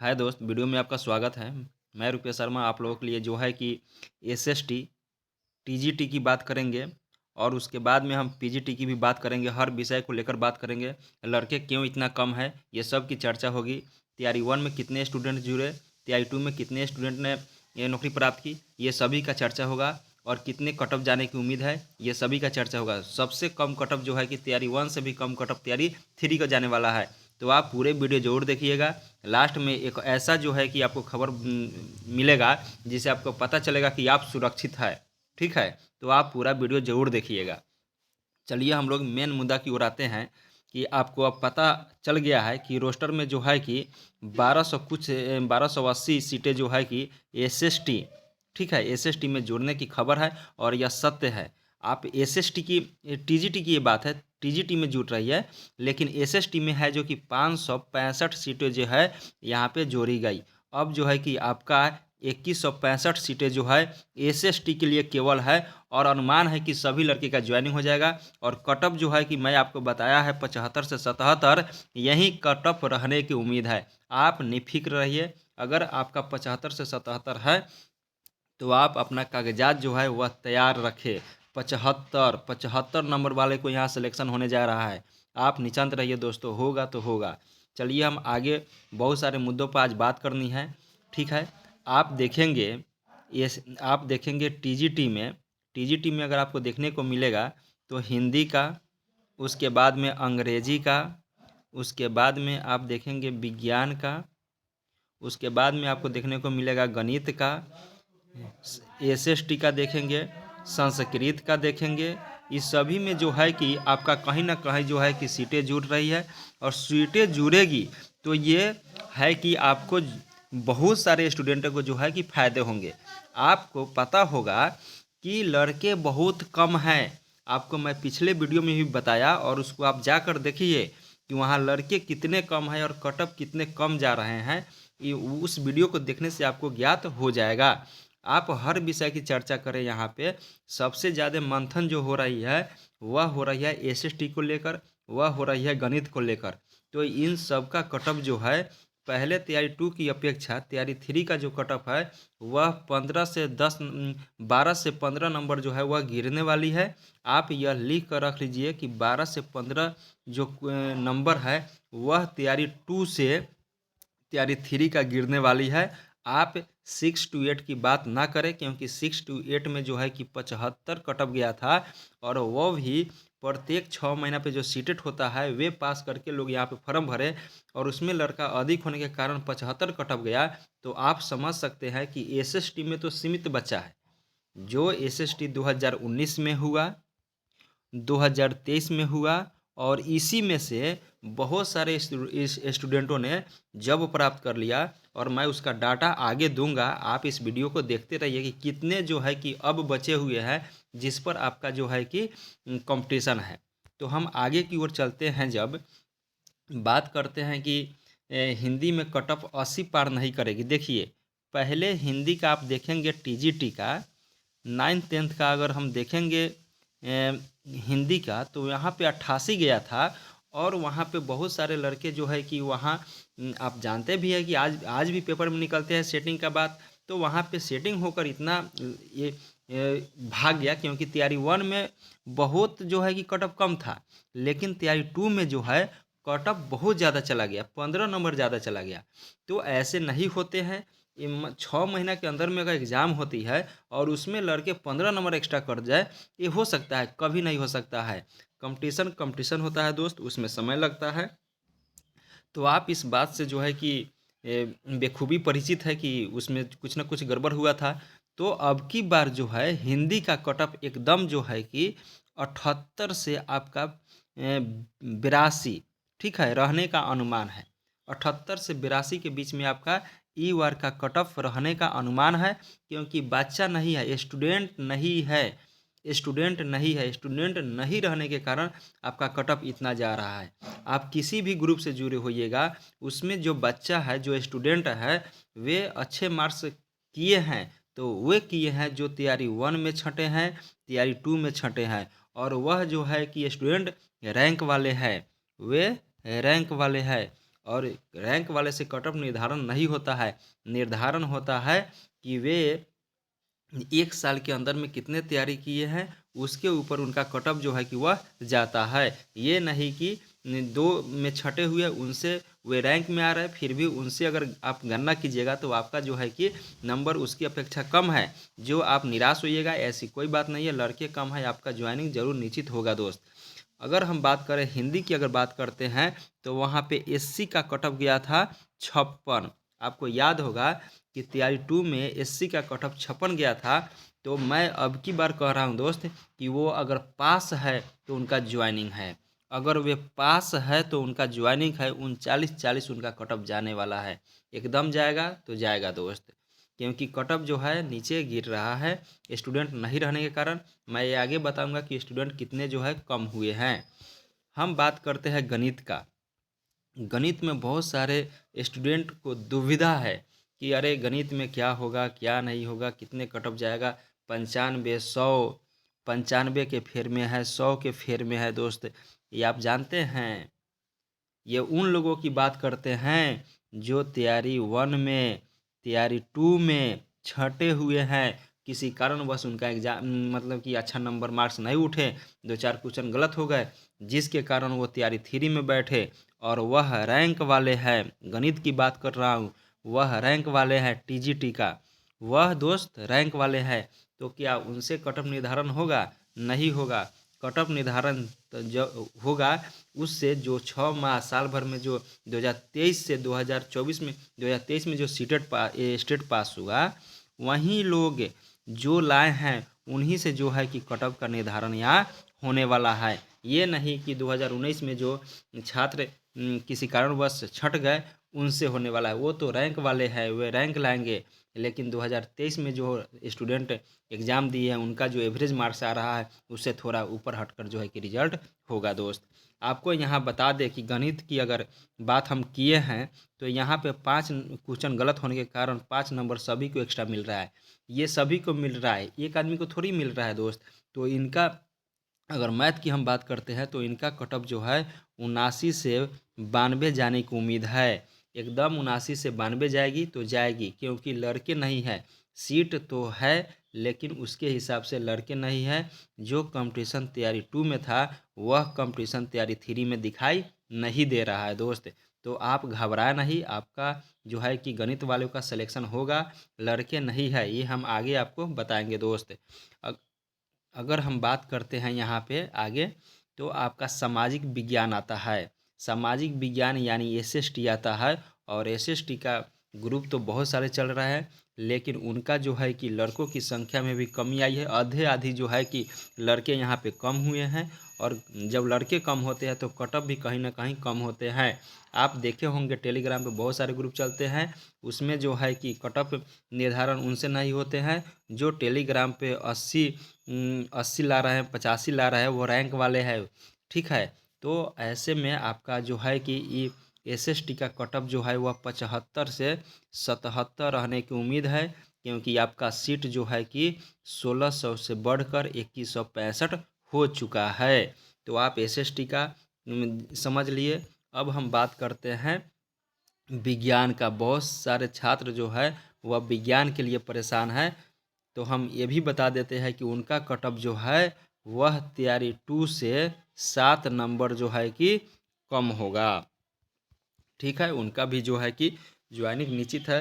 हाय दोस्त, वीडियो में आपका स्वागत है। मैं रुपेश शर्मा आप लोगों के लिए जो है कि एसएसटी, टीजीटी की बात करेंगे और उसके बाद में हम पीजीटी की भी बात करेंगे। हर विषय को लेकर बात करेंगे। लड़के क्यों इतना कम है, ये सब की चर्चा होगी। तैयारी 1 में कितने स्टूडेंट जुड़े, तैयारी 2 में कितने स्टूडेंट ने ये नौकरी प्राप्त की, ये सभी का चर्चा होगा। और कितने कटअप जाने की उम्मीद है, ये सभी का चर्चा होगा। सबसे कम कटअप जो है कि तैयारी 1 से भी कम कटअप तैयारी 3 का जाने वाला है। तो आप पूरे वीडियो जरूर देखिएगा। लास्ट में एक ऐसा जो है कि आपको खबर मिलेगा जिससे आपको पता चलेगा कि आप सुरक्षित है। ठीक है, तो आप पूरा वीडियो जरूर देखिएगा। चलिए हम लोग मेन मुद्दा की ओर आते हैं कि आपको अब पता चल गया है कि रोस्टर में जो है कि 1280 सीटें जो है कि एसएसटी, ठीक है, एसएसटी में जोड़ने की खबर है और यह सत्य है। आप एसएसटी की, टीजीटी की ये बात है, टीजीटी में जुट रही है, लेकिन एसएसटी में है जो कि 565 सीटें जो है यहाँ पे जोड़ी गई। अब जो है कि आपका 2165 सीटें जो है एसएसटी के लिए केवल है और अनुमान है कि सभी लड़के का ज्वाइनिंग हो जाएगा। और कटअप जो है कि मैं आपको बताया है 75 से 77, यही कटअप रहने की उम्मीद है। आप निफिक्र रहिए। अगर आपका 75 से 77 है तो आप अपना कागजात जो है वह तैयार रखें। 75 नंबर वाले को यहाँ सिलेक्शन होने जा रहा है। आप निश्चिंत रहिए दोस्तों, होगा तो होगा। चलिए हम आगे बहुत सारे मुद्दों पर आज बात करनी है। ठीक है, आप देखेंगे ये, आप देखेंगे टीजीटी में अगर आपको देखने को मिलेगा तो हिंदी का, उसके बाद में अंग्रेजी का, उसके बाद में आप देखेंगे विज्ञान का, उसके बाद में आपको देखने को मिलेगा गणित का, एसएसटी का देखेंगे, संस्कृत का देखेंगे। इस सभी में जो है कि आपका कहीं ना कहीं जो है कि सीटें जुड़ रही है। और सीटें जुड़ेगी तो ये है कि आपको बहुत सारे स्टूडेंटों को जो है कि फ़ायदे होंगे। आपको पता होगा कि लड़के बहुत कम हैं। आपको मैं पिछले वीडियो में भी बताया और उसको आप जाकर देखिए कि वहाँ लड़के कितने कम हैं और कटअप कितने कम जा रहे हैं। ये उस वीडियो को देखने से आपको ज्ञात हो जाएगा। आप हर विषय की चर्चा करें यहाँ पे। सबसे ज़्यादा मंथन जो हो रही है वह हो रही है एसएसटी को लेकर, वह हो रही है गणित को लेकर। तो इन सब का कटअप जो है पहले तैयारी 2 की अपेक्षा तैयारी 3 का जो कटअप है वह 12 से 15 नंबर जो है वह गिरने वाली है। आप यह लिख कर रख लीजिए कि 12 से 15 जो नंबर है वह तैयारी 2 से तैयारी 3 का गिरने वाली है। आप 6 to 8 की बात ना करें, क्योंकि 6 to 8 में जो है कि 75 कटअप गया था। और वो भी प्रत्येक 6 महीना पे जो सीटेट होता है वे पास करके लोग यहाँ पे फॉर्म भरे और उसमें लड़का अधिक होने के कारण 75 कटअप गया। तो आप समझ सकते हैं कि एसएसटी में तो सीमित बच्चा है। जो एसएसटी 2019 में हुआ, 2023 में हुआ और इसी में से बहुत सारे इस स्टूडेंटों ने जॉब प्राप्त कर लिया। और मैं उसका डाटा आगे दूंगा, आप इस वीडियो को देखते रहिए कि कितने जो है कि अब बचे हुए हैं जिस पर आपका जो है कि कंपटीशन है। तो हम आगे की ओर चलते हैं। जब बात करते हैं कि हिंदी में कटअप 80 पार नहीं करेगी। देखिए, पहले हिंदी का आप देखेंगे टीजीटी का 9th 10th का अगर हम देखेंगे हिंदी का तो यहाँ पे 88 गया था। और वहाँ पे बहुत सारे लड़के जो है कि वहाँ आप जानते भी है कि आज भी पेपर में निकलते हैं सेटिंग का बात। तो वहाँ पे सेटिंग होकर इतना ये भाग गया, क्योंकि तैयारी 1 में बहुत जो है कि कटअप कम था, लेकिन तैयारी 2 में जो है कटअप बहुत ज़्यादा चला गया, 15 नंबर ज़्यादा चला गया। तो ऐसे नहीं होते हैं। 6 महीना के अंदर में अगर एग्ज़ाम होती है और उसमें लड़के 15 नंबर एक्स्ट्रा कर जाए, ये हो सकता है, कभी नहीं हो सकता है। कंपटीशन होता है दोस्त, उसमें समय लगता है। तो आप इस बात से जो है कि बेखूबी परिचित है कि उसमें कुछ ना कुछ गड़बड़ हुआ था। तो अब की बार जो है हिंदी का कटअप एकदम जो है कि 78 से आपका 82, ठीक है, रहने का अनुमान है। 78 से 82 के बीच में आपका ई वार का कटअप रहने का अनुमान है। क्योंकि बच्चा नहीं है, स्टूडेंट नहीं रहने के कारण आपका कटअप इतना जा रहा है। आप किसी भी ग्रुप से जुड़े होइएगा, उसमें जो बच्चा है, जो स्टूडेंट है, वे अच्छे मार्क्स किए हैं तो वे किए हैं जो तैयारी 1 में छँटे हैं, तैयारी 2 में छँटे हैं। और वह जो है कि स्टूडेंट रैंक वाले हैं, वे रैंक वाले हैं। और रैंक वाले से कट ऑफ निर्धारण नहीं होता है, निर्धारण होता है कि वे 1 साल के अंदर में कितने तैयारी किए हैं, उसके ऊपर उनका कट ऑफ जो है कि वह जाता है। ये नहीं कि 2 में छँटे हुए उनसे वे रैंक में आ रहे हैं, फिर भी उनसे अगर आप गणना कीजिएगा तो आपका जो है कि नंबर उसकी अपेक्षा कम है, जो आप निराश होइएगा, ऐसी कोई बात नहीं है। लड़के कम है, आपका ज्वाइनिंग जरूर निश्चित होगा दोस्त। अगर हम बात करें हिंदी की, अगर बात करते हैं तो वहाँ पे एससी का कट ऑफ गया था 56। आपको याद होगा कि तैयारी 2 में एससी का कट ऑफ 56 गया था। तो मैं अब की बार कह रहा हूँ दोस्त कि वो अगर पास है तो उनका ज्वाइनिंग है, अगर वे पास है तो उनका ज्वाइनिंग है। 39-40 उनका कट ऑफ जाने वाला है, एकदम जाएगा तो जाएगा दोस्त, क्योंकि कट ऑफ जो है नीचे गिर रहा है स्टूडेंट नहीं रहने के कारण। मैं ये आगे बताऊंगा कि स्टूडेंट कितने जो है कम हुए हैं। हम बात करते हैं गणित का। गणित में बहुत सारे स्टूडेंट को दुविधा है कि अरे गणित में क्या होगा क्या नहीं होगा, कितने कट ऑफ जाएगा। 95, 100, 95 के फेर में है, 100 के फेर में है दोस्त। ये आप जानते हैं, ये उन लोगों की बात करते हैं जो तैयारी 1 में, तैयारी 2 में छँटे हुए हैं। किसी कारणवश उनका एग्जाम मतलब कि अच्छा नंबर मार्क्स नहीं उठे, 2-4 क्वेश्चन गलत हो गए, जिसके कारण वो तैयारी 3 में बैठे और वह रैंक वाले हैं। गणित की बात कर रहा हूँ, वह रैंक वाले हैं टीजीटी का, वह दोस्त रैंक वाले हैं। तो क्या उनसे कट ऑफ निर्धारण होगा? नहीं होगा। कट ऑफ निर्धारण जो होगा उससे जो 6 माह साल भर में जो 2023 से 2024 में 2023 में जो स्टेट पास हुआ, वहीं लोग जो लाए हैं उन्हीं से जो है कि कट ऑफ का निर्धारण यहाँ होने वाला है। ये नहीं कि 2019 में जो छात्र किसी कारणवश छट गए उनसे होने वाला है, वो तो रैंक वाले हैं, वे रैंक लाएंगे। लेकिन 2023 में जो स्टूडेंट एग्ज़ाम दिए हैं उनका जो एवरेज मार्क्स आ रहा है उससे थोड़ा ऊपर हटकर जो है कि रिजल्ट होगा दोस्त। आपको यहाँ बता दें कि गणित की अगर बात हम किए हैं तो यहाँ पे 5 क्वेश्चन गलत होने के कारण 5 नंबर सभी को एक्स्ट्रा मिल रहा है। ये सभी को मिल रहा है, एक आदमी को थोड़ी मिल रहा है दोस्त। तो इनका अगर मैथ की हम बात करते हैं तो इनका कट ऑफ जो है 79 से 92 जाने की उम्मीद है। एकदम 79 से 92 जाएगी तो जाएगी, क्योंकि लड़के नहीं है। सीट तो है लेकिन उसके हिसाब से लड़के नहीं है। जो कंपटीशन तैयारी 2 में था वह कंपटीशन तैयारी 3 में दिखाई नहीं दे रहा है दोस्त। तो आप घबराए नहीं, आपका जो है कि गणित वालों का सिलेक्शन होगा, लड़के नहीं है, ये हम आगे आपको बताएंगे दोस्त। अगर हम बात करते हैं यहाँ पे आगे तो आपका सामाजिक विज्ञान आता है। सामाजिक विज्ञान यानी एसएसटी आता है, और एसएसटी का ग्रुप तो बहुत सारे चल रहा है, लेकिन उनका जो है कि लड़कों की संख्या में भी कमी आई है। आधे आधी जो है कि लड़के यहाँ पे कम हुए हैं, और जब लड़के कम होते हैं तो कट ऑफ भी कहीं ना कहीं कम होते हैं। आप देखे होंगे टेलीग्राम पे बहुत सारे ग्रुप चलते हैं, उसमें जो है कि कट ऑफ निर्धारण उनसे नहीं होते हैं जो टेलीग्राम पे 80 ला रहे हैं, 85 ला रहे हैं, वो रैंक वाले हैं। ठीक है, तो ऐसे में आपका जो है कि एसएसटी का कट ऑफ जो है वह 75 से 77 रहने की उम्मीद है, क्योंकि आपका सीट जो है कि 1600 से बढ़कर 2165 हो चुका है। तो आप एसएसटी का समझ लिए। अब हम बात करते हैं विज्ञान का। बहुत सारे छात्र जो है वह विज्ञान के लिए परेशान है, तो हम ये भी बता देते हैं कि उनका कट ऑफ जो है वह तैयारी 2 से 7 नंबर जो है कि कम होगा। ठीक है, उनका भी जो है कि ज्वाइनिंग निश्चित है।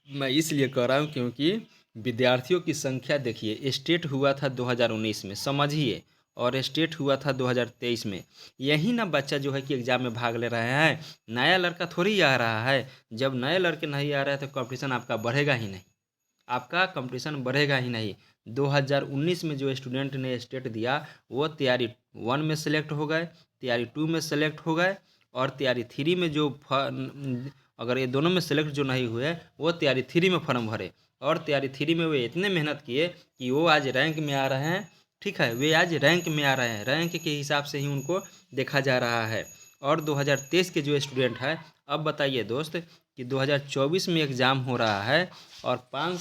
मैं इसलिए कह रहा हूँ क्योंकि विद्यार्थियों की संख्या देखिए, स्टेट हुआ था 2019 में समझिए, और स्टेट हुआ था 2023 में। यही ना बच्चा जो है कि एग्ज़ाम में भाग ले रहे हैं, नया लड़का थोड़ी आ रहा है। जब नए लड़के नहीं आ रहे हैं तो कंपटीशन आपका बढ़ेगा ही नहीं, आपका कंपटीशन बढ़ेगा ही नहीं। 2019 में जो स्टूडेंट ने स्टेट दिया वो तैयारी 1 में सेलेक्ट हो गए, तैयारी 2 में सेलेक्ट हो गए, और तैयारी 3 में जो अगर ये दोनों में सेलेक्ट जो नहीं हुए वो तैयारी 3 में फॉर्म भरे, और तैयारी 3 में वे इतने मेहनत किए कि वो आज रैंक में आ रहे हैं। ठीक है, वे आज रैंक में आ रहे हैं, रैंक के हिसाब से ही उनको देखा जा रहा है। और 2023 के जो स्टूडेंट हैं, अब बताइए दोस्त कि 2024 में एग्ज़ाम हो रहा है, और 5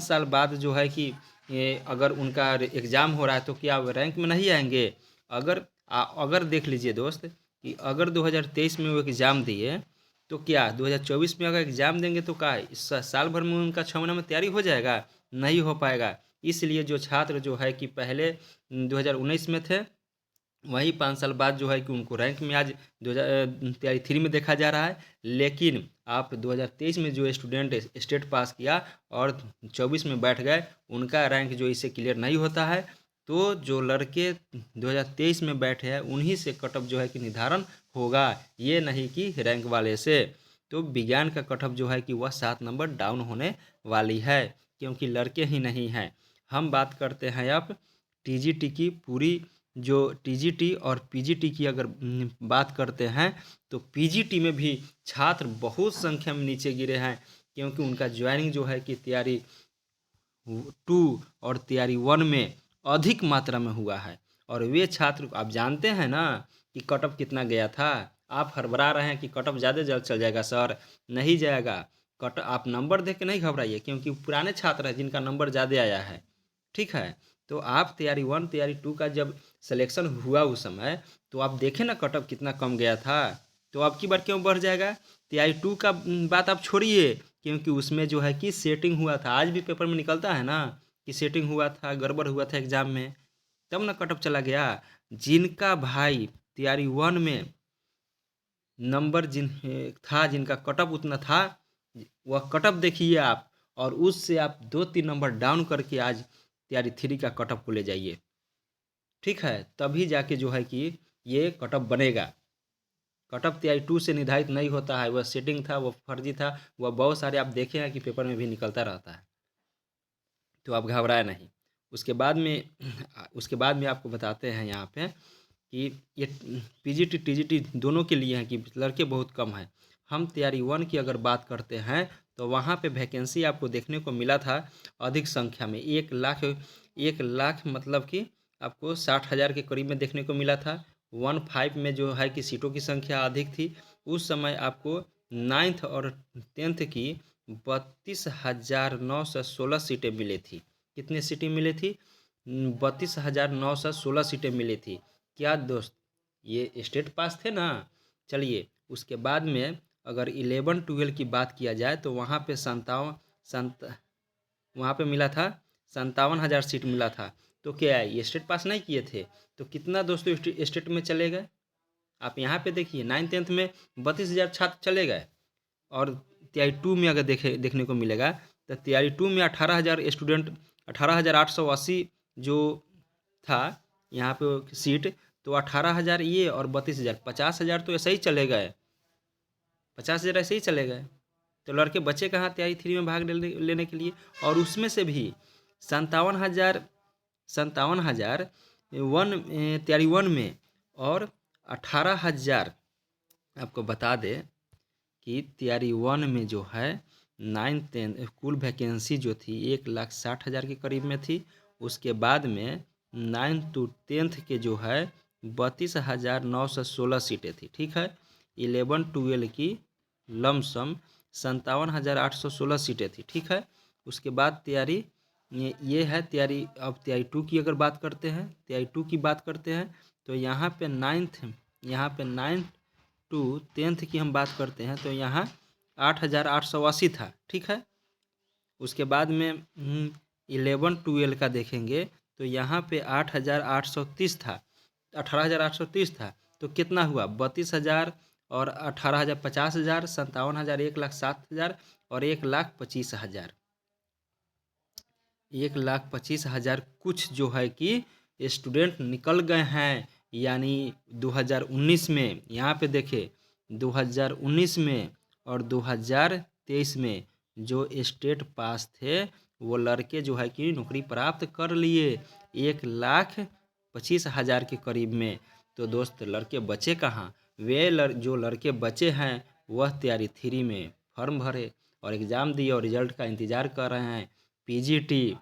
साल बाद जो है कि ये अगर उनका एग्ज़ाम हो रहा है तो क्या वो रैंक में नहीं आएंगे? अगर अगर देख लीजिए दोस्त, कि अगर 2023 में वो एग्ज़ाम दिए तो क्या 2024 में अगर एग्ज़ाम देंगे तो क्या इस साल भर में उनका 6 महीना में तैयारी हो जाएगा? नहीं हो पाएगा। इसलिए जो छात्र जो है कि पहले 2019 में थे, वही 5 साल बाद जो है कि उनको रैंक में आज 2023 में देखा जा रहा है। लेकिन आप 2023 में जो स्टूडेंट स्टेट पास किया और 24 में बैठ गए, उनका रैंक जो इससे क्लियर नहीं होता है। तो जो लड़के 2023 में बैठे हैं उन्हीं से कट ऑफ जो है कि निर्धारण होगा, ये नहीं कि रैंक वाले से। तो विज्ञान का कट ऑफ जो है कि वह 7 नंबर डाउन होने वाली है, क्योंकि लड़के ही नहीं हैं। हम बात करते हैं अब टीजीटी की। पूरी जो टीजीटी और पीजीटी की अगर बात करते हैं तो पीजीटी में भी छात्र बहुत संख्या में नीचे गिरे हैं, क्योंकि उनका ज्वाइनिंग जो है कि तैयारी 2 और तैयारी 1 में अधिक मात्रा में हुआ है। और वे छात्र आप जानते हैं ना कि कट ऑफ कितना गया था। आप हड़बड़ा रहे हैं कि कट ऑफ ज़्यादा जल्द चल जाएगा सर, नहीं जाएगा। कट आप नंबर देख के नहीं घबराइए, क्योंकि पुराने छात्र हैं जिनका नंबर ज़्यादा आया है, ठीक है। तो आप तैयारी 1 तैयारी 2 का जब सिलेक्शन हुआ उस समय, तो आप देखें ना कट ऑफ कितना कम गया था। तो अब की बार क्यों बढ़ जाएगा? तैयारी 2 का बात आप छोड़िए, क्योंकि उसमें जो है कि सेटिंग हुआ था। आज भी पेपर में निकलता है ना कि सेटिंग हुआ था, गड़बड़ हुआ था एग्ज़ाम में, तब ना कट ऑफ चला गया। जिनका भाई तैयारी 1 में नंबर था, जिनका कट ऑफ उतना था, वह कट ऑफ देखिए आप, और उससे आप 2-3 नंबर डाउन करके आज तैयारी 3 का कट ऑफ को ले जाइए, ठीक है। तभी जाके जो है कि ये कट ऑफ बनेगा। कट ऑफ तैयारी 2 से निर्धारित नहीं होता है, वह सेटिंग था, वह फर्जी था, वह बहुत सारे आप देखे हैं कि पेपर में भी निकलता रहता है। तो आप घबराए नहीं। उसके बाद में आपको बताते हैं यहाँ पे कि ये पीजीटी टीजीटी दोनों के लिए हैं कि लड़के बहुत कम हैं। हम तैयारी 1 की अगर बात करते हैं तो वहाँ पे वैकेंसी आपको देखने को मिला था अधिक संख्या में, 1 लाख मतलब कि आपको 60,000 के करीब में देखने को मिला था। 15 में जो है कि सीटों की संख्या अधिक थी। उस समय आपको 9th और 10th की 32,916 सीटें मिली थी। कितनी सीटें मिली थी? 32,916 सीटें मिली थी। क्या दोस्त ये स्टेट पास थे ना? चलिए, उसके बाद में अगर 11-12 की बात किया जाए तो वहाँ पे वहाँ पे मिला था 57,000 सीट मिला था। तो क्या है, ये स्टेट पास नहीं किए थे? तो कितना दोस्तों स्टेट में चले गए? आप यहाँ पे देखिए 9th-10th में 32,000 छात्र चले गए। और तैयारी 2 में अगर देखने को मिलेगा तो तैयारी 2 में 18,000 स्टूडेंट, 18,880 जो था यहाँ पे सीट, तो 18,000 ये और 32,000, 50,000 तो ऐसे ही चले गए। 50,000 ऐसे ही चले गए। तो लड़के बचे कहाँ तैयारी 3 में भाग लेने के लिए? और उसमें से भी 57,000 तैयारी 1 में, और 18,000 आपको बता दे कि तैयारी 1 में जो है 9-10 कुल वैकेंसी जो थी 1,60,000 के करीब में थी। उसके बाद में 9th to 10th के जो है 32,916 सीटें थी, ठीक है। 11-12 की लमसम 57,816 सीटें थी, ठीक है। उसके बाद तैयारी ये है तैयारी। अब तैयारी 2 की अगर बात करते हैं, तैयारी 2 की बात करते हैं तो यहाँ पे 9th टू 10th की हम बात करते हैं तो यहाँ 8,880 था, ठीक है। उसके बाद में 11-12 का देखेंगे तो यहाँ पे 8,830 था, 18,830 था। तो कितना हुआ? 32,000 और 18,000, 50,000, 57,000, 1,07,000 और 1,25,000। 1,25,000 कुछ जो है कि स्टूडेंट निकल गए हैं। यानी 2019 में, यहाँ पे देखे 2019 में और 2023 में जो स्टेट पास थे वो लड़के जो है कि नौकरी प्राप्त कर लिए 1,25,000 के करीब में। तो दोस्त लड़के बचे कहाँ? वे जो लड़के बचे हैं वह तैयारी 3 में फॉर्म भरे और एग्ज़ाम दिए और रिजल्ट का इंतज़ार कर रहे हैं, पीजीटी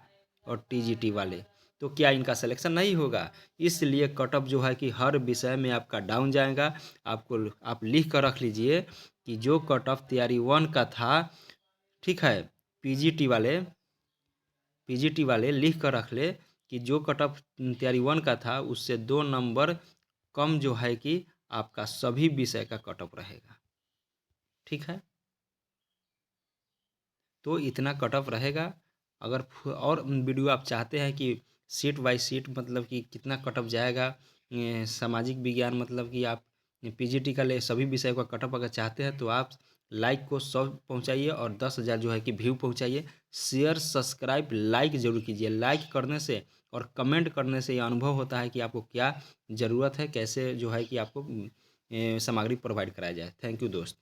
और टीजीटी वाले। तो क्या इनका सिलेक्शन नहीं होगा? इसलिए कट ऑफ जो है कि हर विषय में आपका डाउन जाएगा। आप लिख कर रख लीजिए कि जो कट ऑफ तैयारी 1 का था, ठीक है, पीजीटी वाले लिख कर रख ले कि जो कट ऑफ तैयारी 1 का था उससे 2 नंबर कम जो है कि आपका सभी विषय का कट ऑफ रहेगा। ठीक है, तो इतना कट ऑफ रहेगा। अगर और वीडियो आप चाहते हैं कि सीट बाय सीट मतलब कि कितना कट ऑफ जाएगा, सामाजिक विज्ञान मतलब कि आप पीजीटी का ले सभी विषय का कट ऑफ अगर चाहते हैं तो आप लाइक को 100 पहुंचाइए और 10,000 जो है कि व्यू पहुंचाइए। शेयर सब्सक्राइब लाइक ज़रूर कीजिए। लाइक करने से और कमेंट करने से ये अनुभव होता है कि आपको क्या ज़रूरत है, कैसे जो है कि आपको सामग्री प्रोवाइड कराया जाए। थैंक यू दोस्त।